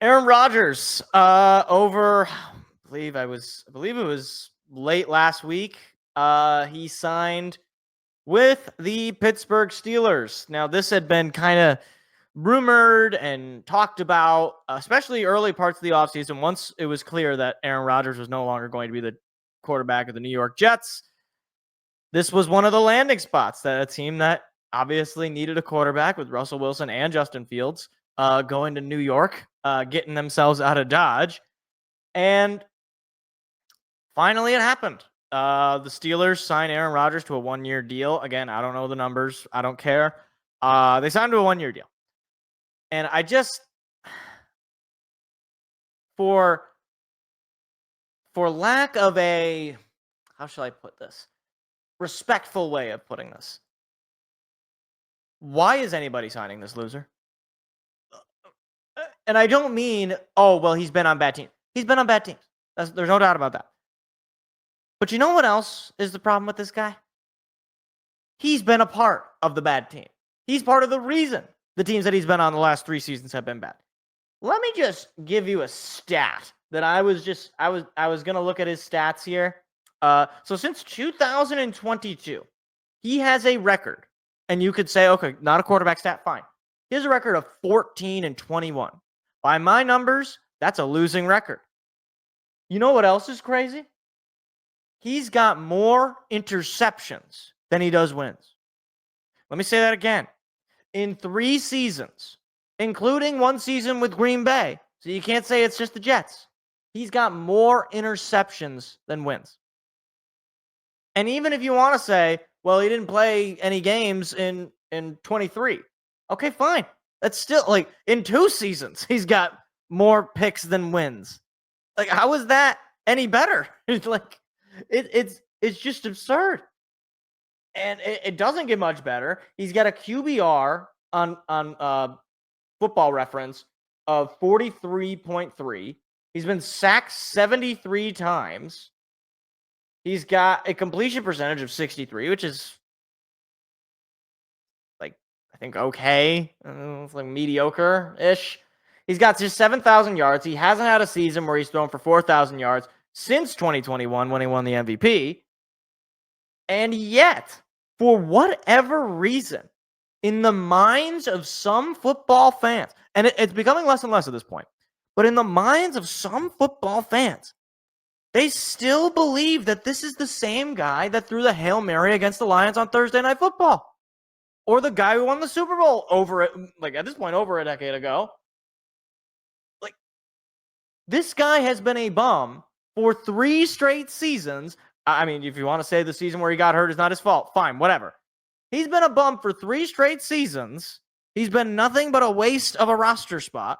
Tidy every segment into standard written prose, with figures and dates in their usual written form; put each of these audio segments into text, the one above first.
Aaron Rodgers, I believe it was late last week. He signed with the Pittsburgh Steelers. Now, this had been kind of rumored and talked about, especially early parts of the offseason. Once it was clear that Aaron Rodgers was no longer going to be the quarterback of the New York Jets, this was one of the landing spots that a team that obviously needed a quarterback with Russell Wilson and Justin Fields going to New York, getting themselves out of Dodge. And finally it happened. The Steelers signed Aaron Rodgers to a 1-year deal. Again, I don't know the numbers. I don't care. They signed to a 1-year deal. And I just, for lack of a, how shall I put this? Respectful way of putting this. Why is anybody signing this loser? And I don't mean, oh, well, he's been on bad teams. He's been on bad teams. There's no doubt about that. But you know what else is the problem with this guy? He's been a part of the bad team. He's part of the reason the teams that he's been on the last 3 seasons have been bad. Let me just give you a stat that I was going to look at his stats here. So since 2022, he has a record. And you could say, okay, not a quarterback stat, fine. He has a record of 14-21. By my numbers, that's a losing record. You know what else is crazy? He's got more interceptions than he does wins. Let me say that again. In 3 seasons, including 1 season with Green Bay, so you can't say it's just the Jets, he's got more interceptions than wins. And even if you want to say, well, he didn't play any games in 23. Okay, fine. That's still, like, in 2 seasons, he's got more picks than wins. Like, how is that any better? Like, it's just absurd. And it doesn't get much better. He's got a QBR on Football Reference of 43.3. He's been sacked 73 times. He's got a completion percentage of 63, which is, like, I think okay. It's like mediocre-ish. He's got just 7,000 yards. He hasn't had a season where he's thrown for 4,000 yards since 2021 when he won the MVP. And yet, for whatever reason, in the minds of some football fans, and it's becoming less and less at this point, but in the minds of some football fans, they still believe that this is the same guy that threw the Hail Mary against the Lions on Thursday Night Football. Or the guy who won the Super Bowl at this point, over a decade ago. Like, this guy has been a bum for 3 straight seasons. I mean, if you want to say the season where he got hurt is not his fault, fine, whatever. He's been a bum for 3 straight seasons. He's been nothing but a waste of a roster spot.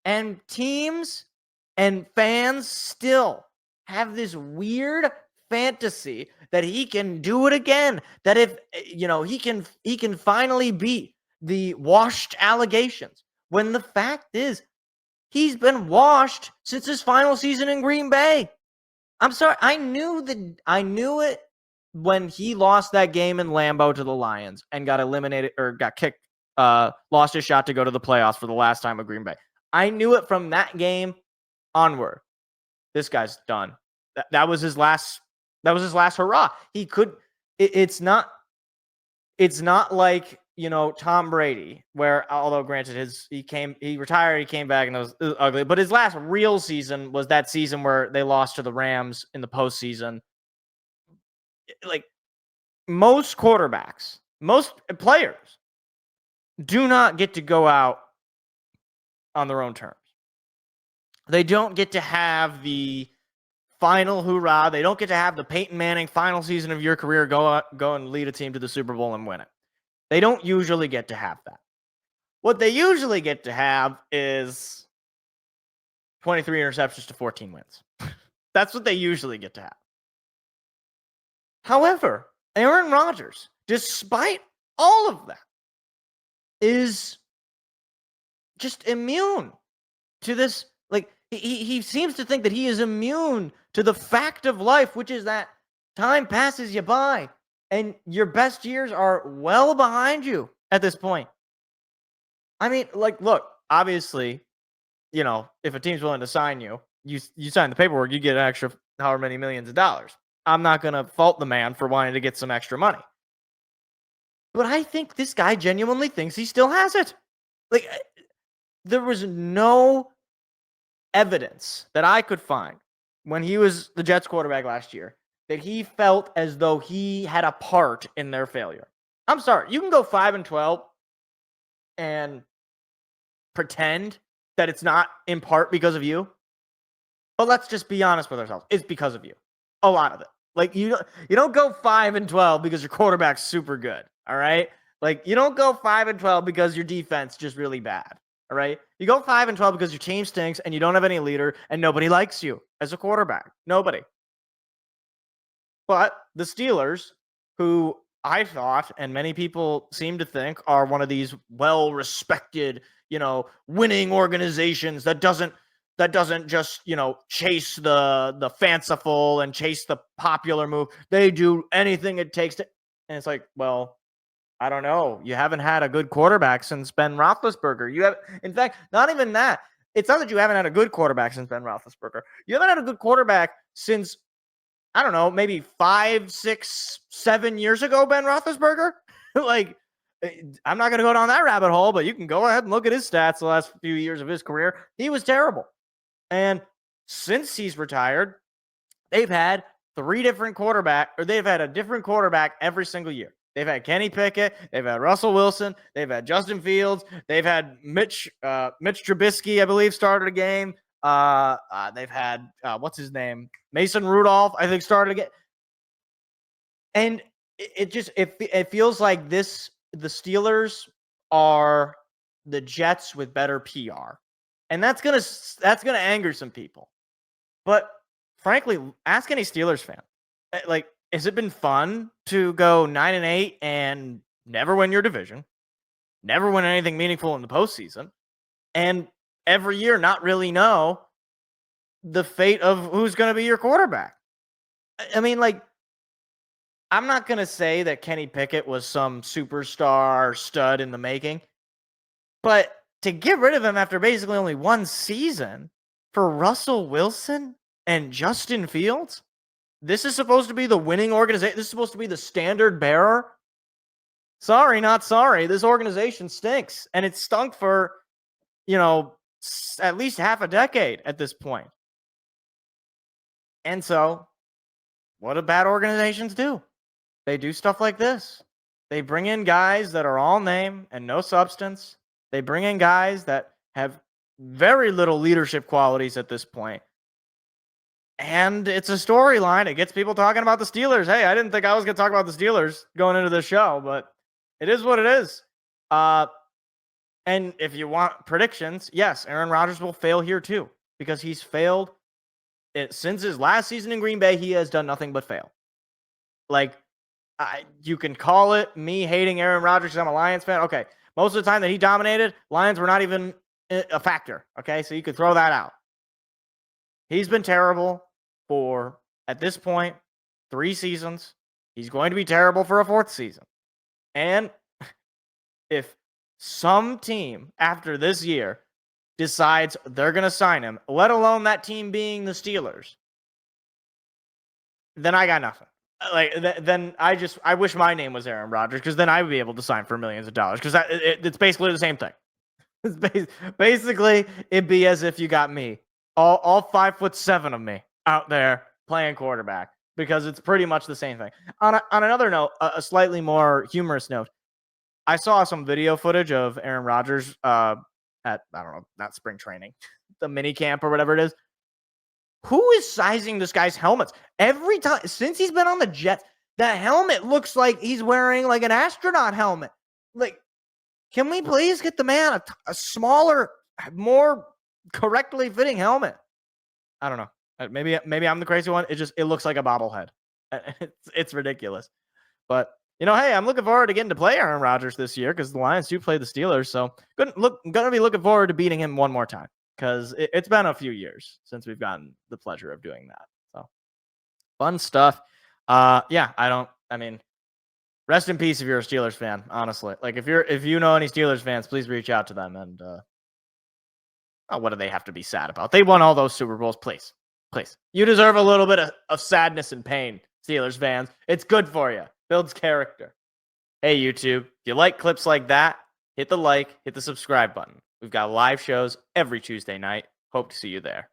And teams and fans still have this weird fantasy that he can do it again. That if, he can finally beat the washed allegations. When the fact is, he's been washed since his final season in Green Bay. I'm sorry. I knew it when he lost that game in Lambeau to the Lions and got eliminated or got kicked, lost his shot to go to the playoffs for the last time with Green Bay. I knew it from that game onward. This guy's done. That was his last hurrah. He could. It's not like, Tom Brady, where, although granted he retired, he came back and it was ugly. But his last real season was that season where they lost to the Rams in the postseason. Like, most quarterbacks, most players do not get to go out on their own terms. They don't get to have the final hoorah. They don't get to have the Peyton Manning final season of your career go and lead a team to the Super Bowl and win it. They don't usually get to have that. What they usually get to have is 23 interceptions to 14 wins. That's what they usually get to have. However, Aaron Rodgers, despite all of that, is just immune to this. Like, he seems to think that he is immune to the fact of life, which is that time passes you by and your best years are well behind you at this point. I mean, like, look, obviously, if a team's willing to sign you, you sign the paperwork, you get an extra however many millions of dollars. I'm not going to fault the man for wanting to get some extra money. But I think this guy genuinely thinks he still has it. Like, there was no evidence that I could find when he was the Jets quarterback last year that he felt as though he had a part in their failure. I'm sorry. You can go 5-12 and pretend that it's not in part because of you. But let's just be honest with ourselves. It's because of you. A lot of it. Like, you don't go 5-12 because your quarterback's super good. All right. Like, you don't go 5-12 because your defense just really bad. All right. You go 5-12 because your team stinks and you don't have any leader and nobody likes you as a quarterback. Nobody. But the Steelers, who I thought, and many people seem to think, are one of these well-respected, winning organizations that doesn't just, chase the fanciful and chase the popular move. They do anything it takes to. And it's like, well, I don't know. You haven't had a good quarterback since Ben Roethlisberger. In fact, not even that. It's not that you haven't had a good quarterback since Ben Roethlisberger. You haven't had a good quarterback since, I don't know, maybe 5, 6, 7 years ago, Ben Roethlisberger. Like, I'm not going to go down that rabbit hole, but you can go ahead and look at his stats the last few years of his career. He was terrible. And since he's retired, they've had they've had a different quarterback every single year. They've had Kenny Pickett, they've had Russell Wilson, they've had Justin Fields, they've had Mitch Trubisky, I believe, started a game. They've had what's his name? Mason Rudolph, I think, started a game. And it feels like the Steelers are the Jets with better PR. And that's gonna anger some people. But frankly, ask any Steelers fan. Like, has it been fun to go 9-8 and never win your division, never win anything meaningful in the postseason, and every year not really know the fate of who's going to be your quarterback? I mean, like, I'm not going to say that Kenny Pickett was some superstar stud in the making, but to get rid of him after basically only one season for Russell Wilson and Justin Fields, this is supposed to be the winning organization. This is supposed to be the standard bearer. Sorry, not sorry. This organization stinks, and it stunk for, at least half a decade at this point. And so, what do bad organizations do? They do stuff like this. They bring in guys that are all name and no substance. They bring in guys that have very little leadership qualities at this point. And it's a storyline. It gets people talking about the Steelers. Hey, I didn't think I was going to talk about the Steelers going into this show, but it is what it is. And if you want predictions, yes, Aaron Rodgers will fail here too, because he's failed since his last season in Green Bay. He has done nothing but fail. Like, you can call it me hating Aaron Rodgers because I'm a Lions fan. Okay, most of the time that he dominated, Lions were not even a factor. Okay, so you could throw that out. He's been terrible for, at this point, 3 seasons. He's going to be terrible for a 4th season. And if some team after this year decides they're going to sign him, let alone that team being the Steelers, then I got nothing. Like, then I wish my name was Aaron Rodgers, because then I would be able to sign for millions of dollars, because it's basically the same thing. It's basically, it'd be as if you got me. All 5'7" of me out there playing quarterback, because it's pretty much the same thing. On another note, a slightly more humorous note, I saw some video footage of Aaron Rodgers at, I don't know, not spring training, the mini camp or whatever it is. Who is sizing this guy's helmets? Every time since he's been on the Jets, the helmet looks like he's wearing like an astronaut helmet. Like, can we please get the man a smaller, more correctly fitting helmet? I don't know. Maybe I'm the crazy one. It looks like a bobblehead. It's ridiculous. But hey, I'm looking forward to getting to play Aaron Rodgers this year, because the Lions do play the Steelers. So gonna be looking forward to beating him one more time, because it's been a few years since we've gotten the pleasure of doing that. So fun stuff. Rest in peace if you're a Steelers fan, honestly. Like, if you know any Steelers fans, please reach out to them and Oh, what do they have to be sad about? They won all those Super Bowls. Please. Please. You deserve a little bit of sadness and pain, Steelers fans. It's good for you. Builds character. Hey, YouTube, if you like clips like that, hit the like, hit the subscribe button. We've got live shows every Tuesday night. Hope to see you there.